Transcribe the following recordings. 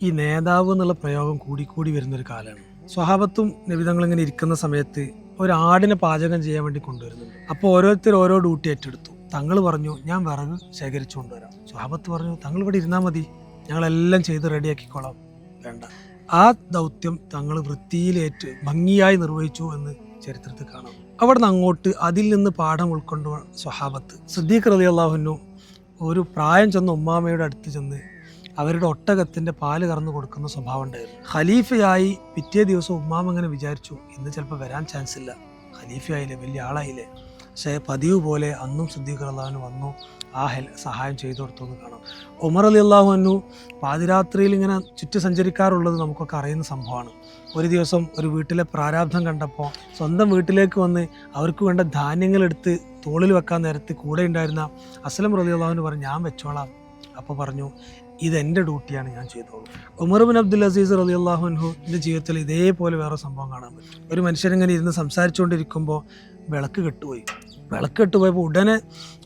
ഈ നേതാവ് എന്നുള്ള പ്രയോഗം കൂടിക്കൂടി വരുന്നൊരു കാലമാണ്. സ്വഹാബത്തും നബിതങ്ങൾ ഇങ്ങനെ ഇരിക്കുന്ന സമയത്ത് ഒരാടിനെ പാചകം ചെയ്യാൻ വേണ്ടി കൊണ്ടുവരുന്നുണ്ട്. അപ്പോൾ ഓരോരുത്തർ ഓരോ ഡ്യൂട്ടി ഏറ്റെടുത്തു. തങ്ങൾ പറഞ്ഞു, ഞാൻ വിറക് ശേഖരിച്ചു കൊണ്ടുവരാം. സ്വഹാബത്ത് പറഞ്ഞു, തങ്ങൾ ഇവിടെ ഇരുന്നാൽ മതി, ഞങ്ങളെല്ലാം ചെയ്ത് റെഡിയാക്കിക്കോളാം. വേണ്ട, ആ ദൗത്യം തങ്ങൾ വൃത്തിയിലേറ്റ് ഭംഗിയായി നിർവഹിച്ചു എന്ന് ചരിത്രത്തിൽ കാണാം. അവിടെ നിന്ന് അങ്ങോട്ട് അതിൽ നിന്ന് പാഠം ഉൾക്കൊണ്ടു സ്വഹാബത്ത് സിദ്ദീഖ് റളിയല്ലാഹു അൻഹു ഒരു പ്രായം ചെന്ന ഉമ്മാമയുടെ അടുത്ത് ചെന്ന് അവരുടെ ഒട്ടകത്തിൻ്റെ പാല് കറന്നു കൊടുക്കുന്ന സ്വഭാവം ഉണ്ടായിരുന്നു. ഖലീഫയായി പിറ്റേ ദിവസം ഉമ്മാമ അങ്ങനെ വിചാരിച്ചു, ഇന്ന് ചിലപ്പോൾ വരാൻ ചാൻസ് ഇല്ല, ഖലീഫയായില്ലേ, വലിയ ആളായില്ലേ. പക്ഷേ പതിവ് പോലെ അന്നും സിദ്ദീഖ് റളിയല്ലാഹു അൻഹു വന്നു ആ സഹായം ചെയ്തു കൊടുത്തു എന്ന് കാണാം. ഉമർ റളിയല്ലാഹു അൻഹു പാതിരാത്രിയിൽ ഇങ്ങനെ ചുറ്റി സഞ്ചരിക്കാറുള്ളത് നമുക്കൊക്കെ അറിയുന്ന സംഭവമാണ്. ഒരു ദിവസം ഒരു വീട്ടിലെ പ്രാരാബ്ധം കണ്ടപ്പോൾ സ്വന്തം വീട്ടിലേക്ക് വന്ന് അവർക്ക് വേണ്ട ധാന്യങ്ങളെടുത്ത് തോളിൽ വെക്കാൻ നേരത്ത് കൂടെ ഉണ്ടായിരുന്ന അസ്ലം റളിയല്ലാഹു അൻഹു പറഞ്ഞു, ഞാൻ വെച്ചോളാം. അപ്പോൾ പറഞ്ഞു, ഇതെൻ്റെ ഡ്യൂട്ടിയാണ്, ഞാൻ ചെയ്തോളൂ. ഉമർ ബിൻ അബ്ദുൽ അസീസ് റളിയല്ലാഹു അൻഹുവിൻ്റെ ജീവിതത്തിൽ ഇതേപോലെ വേറെ സംഭവം കാണാൻ പറ്റും. ഒരു മനുഷ്യനിങ്ങനെ ഇരുന്ന് സംസാരിച്ചുകൊണ്ടിരിക്കുമ്പോൾ വിളക്ക് കെട്ടുപോയപ്പോൾ ഉടനെ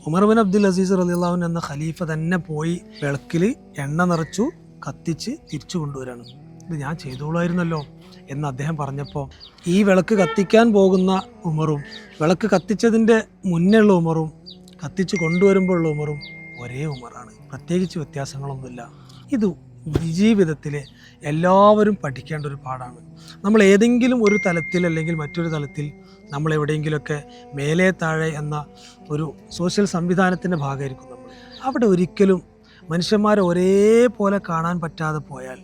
ഉമർ ബിൻ അബ്ദുൽ അസീസ് റളിയല്ലാഹു അൻഹു എന്ന ഖലീഫ തന്നെ പോയി വിളക്കിൽ എണ്ണ നിറച്ചു കത്തിച്ച് തിരിച്ചു കൊണ്ടുവരാണ്. ഇത് ഞാൻ ചെയ്തോളായിരുന്നല്ലോ എന്ന് അദ്ദേഹം പറഞ്ഞപ്പോൾ ഈ വിളക്ക് കത്തിക്കാൻ പോകുന്ന ഉമറും വിളക്ക് കത്തിച്ചതിൻ്റെ മുന്നുള്ള ഉമറും കത്തിച്ച് കൊണ്ടുവരുമ്പോഴുള്ള ഉമറും ഒരേ ഉമറാണ്. പ്രത്യേകിച്ച് വ്യത്യാസങ്ങളൊന്നുമില്ല. ഇത് ജീവിതത്തിലെ എല്ലാവരും പഠിക്കേണ്ട ഒരു പാഠമാണ്. നമ്മൾ ഏതെങ്കിലും ഒരു തലത്തിൽ അല്ലെങ്കിൽ മറ്റൊരു തലത്തിൽ നമ്മൾ എവിടെയെങ്കിലുമൊക്കെ മേലെ താഴെ എന്ന ഒരു സോഷ്യൽ സംവിധാനത്തിൻ്റെ ഭാഗമായിരിക്കും നമ്മൾ. അവിടെ ഒരിക്കലും മനുഷ്യന്മാരെ ഒരേപോലെ കാണാൻ പറ്റാതെ പോയാൽ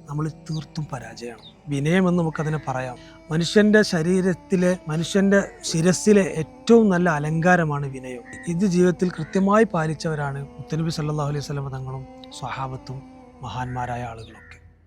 നമ്മൾ തീർത്തും പരാജയമാണ്. വിനയമെന്ന് നമുക്കതിനെ പറയാം. മനുഷ്യൻ്റെ ശരീരത്തിലെ, മനുഷ്യൻ്റെ ശിരസ്സിലെ ഏറ്റവും നല്ല അലങ്കാരമാണ് വിനയം. ഇത് ജീവിതത്തിൽ കൃത്യമായി പാലിച്ചവരാണ് മുത്തനബി സല്ലല്ലാഹു അലൈഹി വസല്ലം തങ്ങളും സ്വഹാബത്തും മഹാന്മാരായ ആളുകളൊക്കെ.